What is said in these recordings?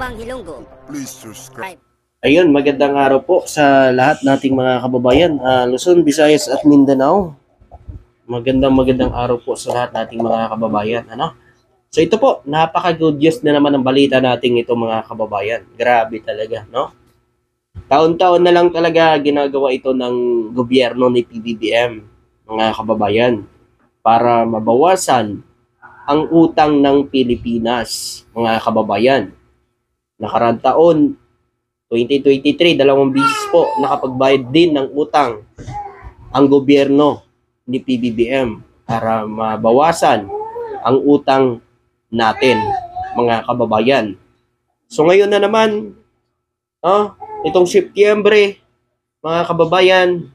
Tabang Ilonggo. Please subscribe. Ayun, magandang araw po sa lahat nating mga kababayan, Luzon, Visayas at Mindanao. Magandang araw po sa lahat nating mga kababayan. So ito po, napaka-good news na naman ang balita nating ito mga kababayan. Grabe talaga, no? Taon-taon na lang talaga ginagawa ito ng gobyerno ni PBBM, mga kababayan, para mabawasan ang utang ng Pilipinas, mga kababayan. Nakaraang taon, 2023, dalawang bisis po nakapagbayad din ng utang ang gobyerno ni PBBM para mabawasan ang utang natin, mga kababayan. So ngayon na naman, itong Setyembre, mga kababayan,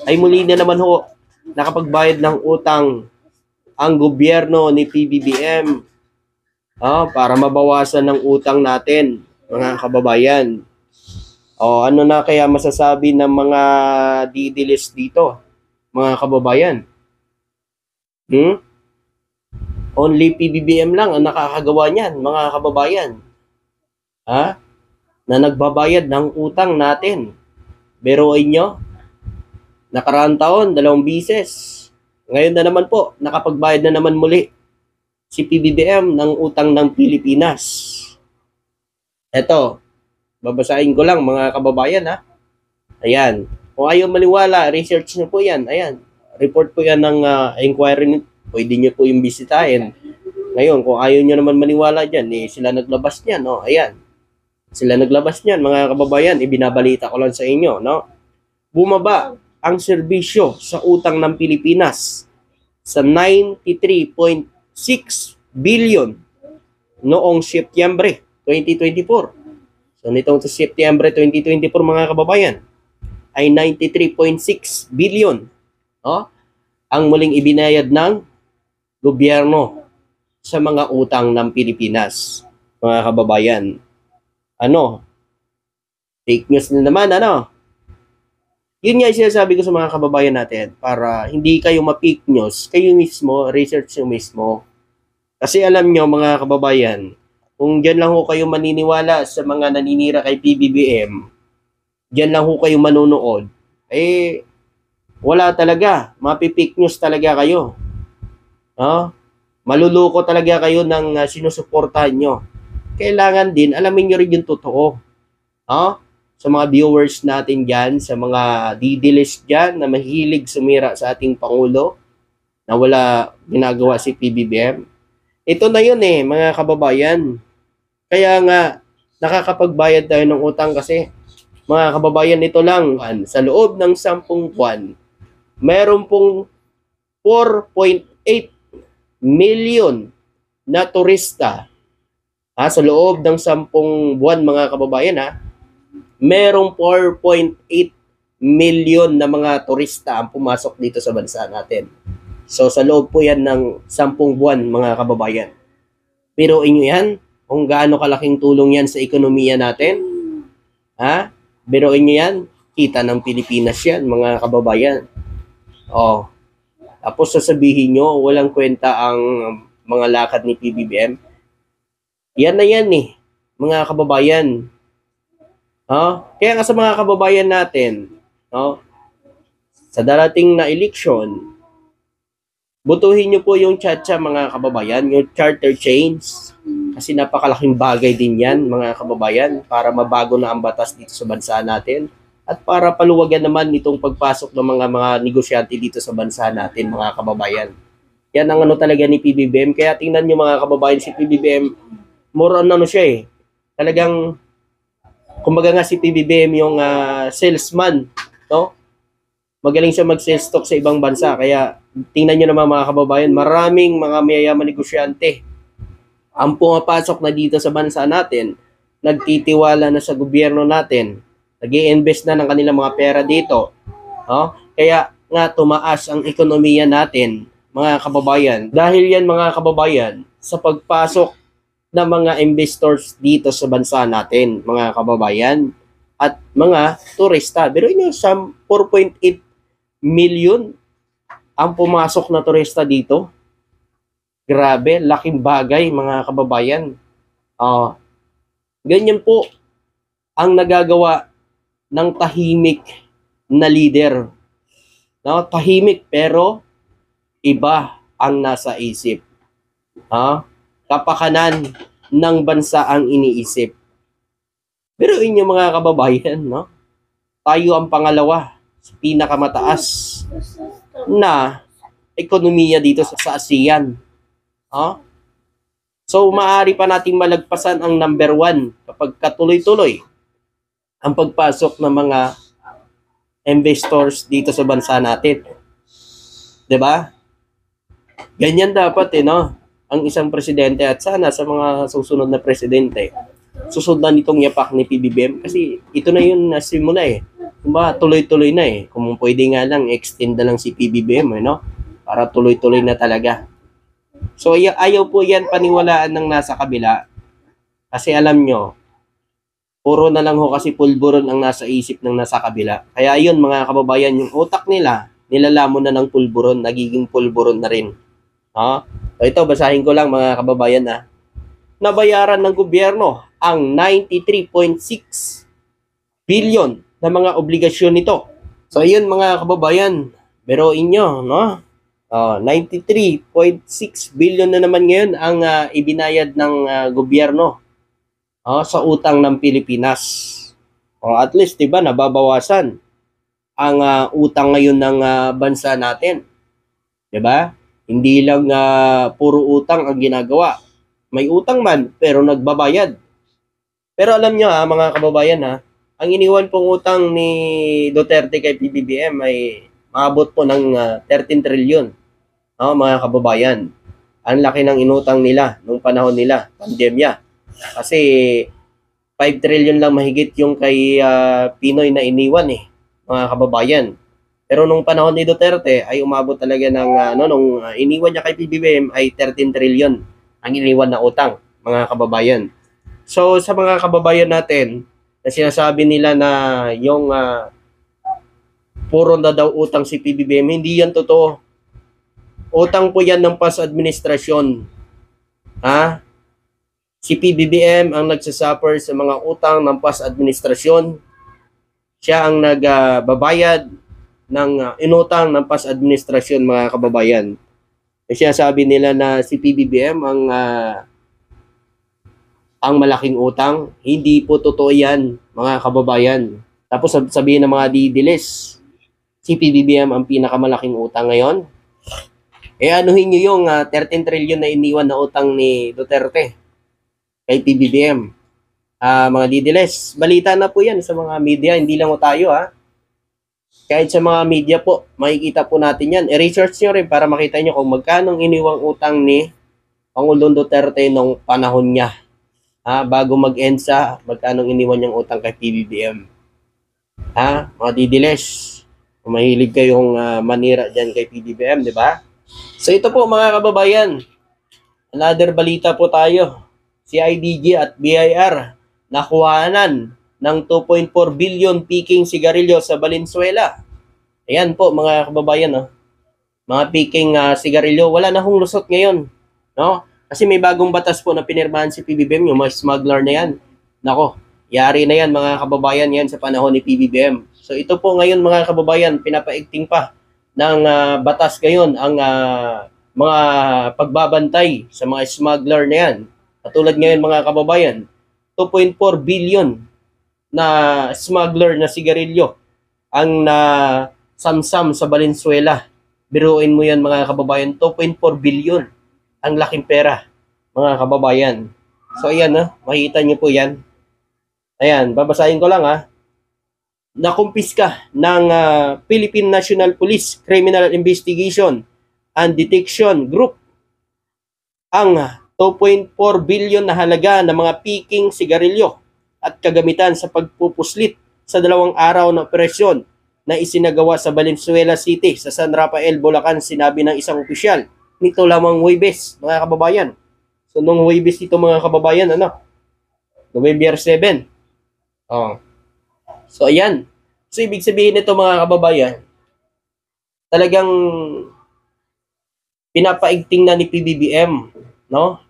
ay muli na naman ho nakapagbayad ng utang ang gobyerno ni PBBM para mabawasan ng utang natin, mga kababayan. Ano na kaya masasabi ng mga didilis dito, mga kababayan? Only PBBM lang ang nakakagawa niyan, mga kababayan. Na nagbabayad ng utang natin. Biruin nyo, nakaraang taon, dalawang bises. Ngayon na naman po, nakapagbayad na naman muli si PBBM ng utang ng Pilipinas. Eto, babasahin ko lang mga kababayan Ayan. Kung ayaw maniwala, research nyo po yan. Ayan. Report po yan ng inquiry. Pwede nyo po yung bisitahin. Ngayon, kung ayaw nyo naman maniwala dyan, sila naglabas niyan. Ayan. Sila naglabas niyan, mga kababayan. Ibinabalita ko lang sa inyo. Bumaba ang serbisyo sa utang ng Pilipinas sa 93.6 billion noong Setyembre 2024. So nitong Setyembre 2024 mga kababayan ay 93.6 billion ang muling ibinayad ng gobyerno sa mga utang ng Pilipinas, mga kababayan. Fake news na naman, Yun nga sinasabi ko sa mga kababayan natin para hindi kayo ma-fake news, kayo mismo, research nyo mismo. Kasi alam nyo mga kababayan, kung dyan lang ho kayo maniniwala sa mga naninira kay PBBM, dyan lang ho kayo manunood, wala talaga. Mapi-fake news talaga kayo. Maluluko talaga kayo ng sinusuportahan nyo. Kailangan din, alamin nyo rin yung totoo. Sa mga viewers natin dyan, sa mga didilis dyan na mahilig sumira sa ating Pangulo na wala ginagawa si PBBM. Ito na yun mga kababayan. Kaya nga, nakakapagbayad tayo ng utang kasi, mga kababayan, ito lang, sa loob ng 10 buwan, meron pong 4.8 million na turista. Sa loob ng 10 buwan, mga kababayan, merong 4.8 million na mga turista ang pumasok dito sa bansa natin. So, sa loob po yan ng 10 buwan, mga kababayan. Pero inyo yan, kung gaano kalaking tulong yan sa ekonomiya natin. Biruin nyo yan, kita ng Pilipinas yan, mga kababayan. Tapos sasabihin nyo, walang kwenta ang mga lakad ni PBBM. Yan na yan mga kababayan. Kaya nga sa mga kababayan natin, sa darating na eleksyon, butuhin nyo po yung tsa-tsa mga kababayan, yung charter change. Kasi napakalaking bagay din yan mga kababayan para mabago na ang batas dito sa bansa natin at para paluwagan naman itong pagpasok ng mga negosyante dito sa bansa natin mga kababayan. Yan ang talaga ni PBBM. Kaya tingnan nyo mga kababayan, si PBBM, more on siya talagang, kumbaga nga si PBBM yung salesman, magaling siya mag-sales talk sa ibang bansa. Kaya tingnan nyo naman mga kababayan, maraming mga mayayaman negosyante ang pumapasok na dito sa bansa natin, nagtitiwala na sa gobyerno natin, nag-i-invest na ng kanilang mga pera dito. Kaya nga tumaas ang ekonomiya natin, mga kababayan. Dahil yan mga kababayan, sa pagpasok ng mga investors dito sa bansa natin, mga kababayan, at mga turista. Pero yun yung 4.8 million ang pumasok na turista dito. Grabe, laking bagay mga kababayan. Ganyan po ang nagagawa ng tahimik na leader. No? Tahimik pero iba ang nasa isip. Ha? Kapakanan ng bansa ang iniisip. Pero inyo mga kababayan, no? Tayo ang pangalawa sa pinakamataas na ekonomiya dito sa ASEAN. Ha? So, maaari pa nating malagpasan ang number 1 kapag katuloy-tuloy ang pagpasok ng mga investors dito sa bansa natin. 'Di ba? Ganyan dapat no? Ang isang presidente at sana sa mga susunod na presidente susundan itong yapak ni PBBM kasi ito na yun nasimula Diba, tuloy-tuloy na Kung pwede nga lang extend na lang si PBBM no? Para tuloy-tuloy na talaga. So ayaw po yan paniwalaan ng nasa kabila kasi alam nyo puro na lang ho kasi pulburon ang nasa isip ng nasa kabila. Kaya yun mga kababayan, yung utak nila, nilalamon na ng pulburon, nagiging pulburon na rin. So ito, basahin ko lang mga kababayan nabayaran ng gobyerno ang 93.6 billion na mga obligasyon nito. So ayun mga kababayan, biruin nyo, no? 93.6 billion na naman ngayon ang ibinayad ng gobyerno sa utang ng Pilipinas. At least, diba, nababawasan ang utang ngayon ng bansa natin. Diba? Hindi lang puro utang ang ginagawa. May utang man, pero nagbabayad. Pero alam nyo mga kababayan ang iniwan pong utang ni Duterte kay PBBM ay maabot po ng 13 trillion. Mga kababayan. Ang laki ng inutang nila nung panahon nila, pandemya. Kasi 5 trillion lang mahigit yung kay Pinoy na iniwan mga kababayan. Pero nung panahon ni Duterte ay umabot talaga ng nung iniwan niya kay PBBM ay 13 trillion ang iniwan na utang, mga kababayan. So sa mga kababayan natin na sinasabi nila na yung puro na daw utang si PBBM, hindi yan totoo. Utang po yan ng past administrasyon. Si PBBM ang nagsasuffer sa mga utang ng past administrasyon. Siya ang nagbabayad ng inutang ng past administrasyon, mga kababayan. Siya sabi nila na si PBBM ang malaking utang. Hindi po totoo yan, mga kababayan. Tapos sabihin ng mga didilis, si PBBM ang pinakamalaking utang ngayon. Anuhin nyo yung 13 trillion na iniwan na utang ni Duterte kay PBBM. Mga didiles, balita na po yan sa mga media, hindi lang tayo Kahit sa mga media po, makikita po natin yan. I-research nyo rin para makita nyo kung magkano iniwang utang ni Pangulong Duterte nung panahon niya. Bago mag-EDSA, magkano iniwan niyang utang kay PBBM. Mga didiles, kung mahilig kayong manira dyan kay PBBM, di ba? So ito po mga kababayan, another balita po tayo. CIDG at BIR nakuhanan ng 2.4 billion peking sigarilyo sa Valenzuela. Ayan po mga kababayan mga peking sigarilyo, wala na hong lusot ngayon, no? Kasi may bagong batas po na pinirmahan si PBBM, yung mga smuggler na yan. Nako, yari na yan mga kababayan yan sa panahon ni PBBM. So ito po ngayon mga kababayan, pinapaigting pa ng batas ngayon ang mga pagbabantay sa mga smuggler na yan. Katulad ngayon mga kababayan, 2.4 billion na smuggler na sigarilyo ang samsam sa Valenzuela. Biruin mo yan mga kababayan, 2.4 billion. Ang laking pera, mga kababayan. So ayan makikita nyo po yan. Ayan, babasahin ko lang Nakumpiska ng Philippine National Police Criminal Investigation and Detection Group ang 2.4 billion na halaga ng mga peking sigarilyo at kagamitan sa pagpupuslit sa 2 araw na operasyon na isinagawa sa Valenzuela City sa San Rafael, Bulacan, sinabi ng isang opisyal. Nito lamang Huwebes, mga kababayan. So nung Huwebes ito mga kababayan, November 7. So ayan. So ibig sabihin nito mga kababayan, talagang pinapaigting na ni PBBM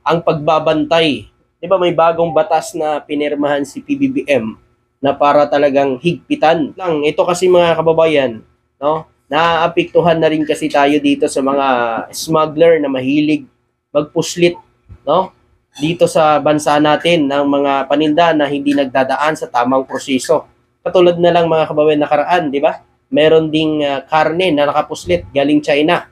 ang pagbabantay 'Di ba may bagong batas na pinirmahan si PBBM na para talagang higpitan lang. Ito kasi mga kababayan, no? Naaapektuhan na rin kasi tayo dito sa mga smuggler na mahilig magpuslit, no? Dito sa bansa natin ng mga paninda na hindi nagdadaan sa tamang proseso. Katulad na lang mga kababayan nakaraan, di ba? Meron ding karne na nakapuslit galing China,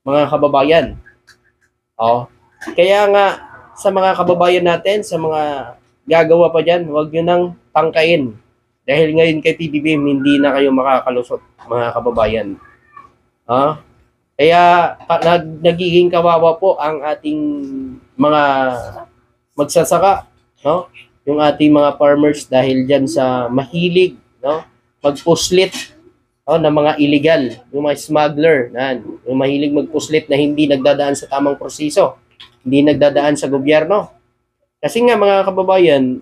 mga kababayan. Oh. Kaya nga sa mga kababayan natin, sa mga gagawa pa diyan, huwag niyo nang tangkain. Dahil ngayon kay PBBM hindi na kayo makakalusot, mga kababayan. Ah, kaya nagiging kawawa po ang ating mga magsasaka, no? Yung ating mga farmers dahil diyan sa mahilig, no? Magpuslit, oh, ng mga illegal, yung mga smuggler, yung mahilig magpuslit na hindi nagdadaan sa tamang proseso, hindi nagdadaan sa gobyerno. Kasi nga mga kababayan,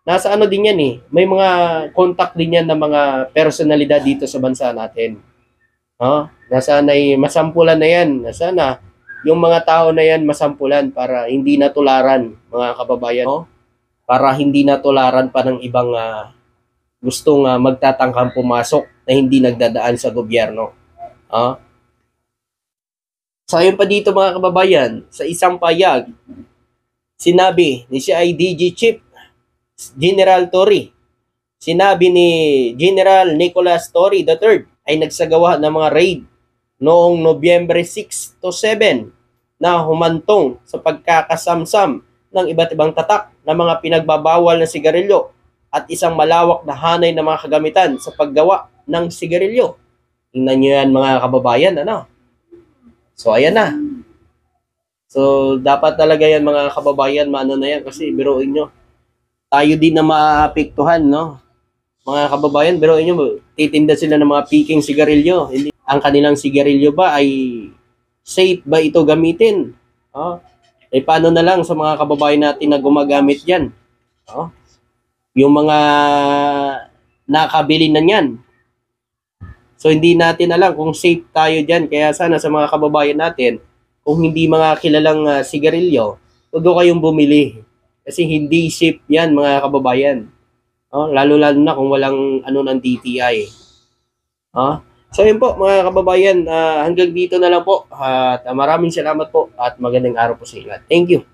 nasa ano din yan eh, may mga contact din yan ng mga personalidad dito sa bansa natin. Oh, nasana ay masampulan na yan, nasana yung mga tao na yan masampulan para hindi natularan mga kababayan, oh, para hindi natularan pa ng ibang gustong magtatangkang pumasok na hindi nagdadaan sa gobyerno. Ah. So ayun pa dito mga kababayan, sa isang payag, sinabi ni CIDG Chief General Torre, sinabi ni General Nicholas Torre III ay nagsagawa ng mga raid noong Nobyembre 6 to 7 na humantong sa pagkakasamsam ng iba't ibang tatak na mga pinagbabawal na sigarilyo at isang malawak na hanay ng mga kagamitan sa paggawa ng sigarilyo. Tingnan nyo yan mga kababayan, ano? So, ayan na. So, dapat talaga yan mga kababayan, maano na yan kasi biruin nyo. Tayo din na maapektuhan, no? Mga kababayan, biruin nyo, titinda sila ng mga piking sigarilyo. Ang kanilang sigarilyo ba ay safe ba ito gamitin? Oh. Eh, paano na lang sa mga kababayan natin na gumagamit yan? Oh. Yung mga nakabili na yan. So, hindi natin alam kung safe tayo dyan. Kaya sana sa mga kababayan natin, kung hindi mga kilalang sigarilyo, huwag kayong bumili. Kasi hindi safe yan mga kababayan. Oh, lalo-lalo na kung walang ano ng DTI. Oh. So, yun po mga kababayan, hanggang dito na lang po. At maraming salamat po at magandang araw po sa inyo. Thank you.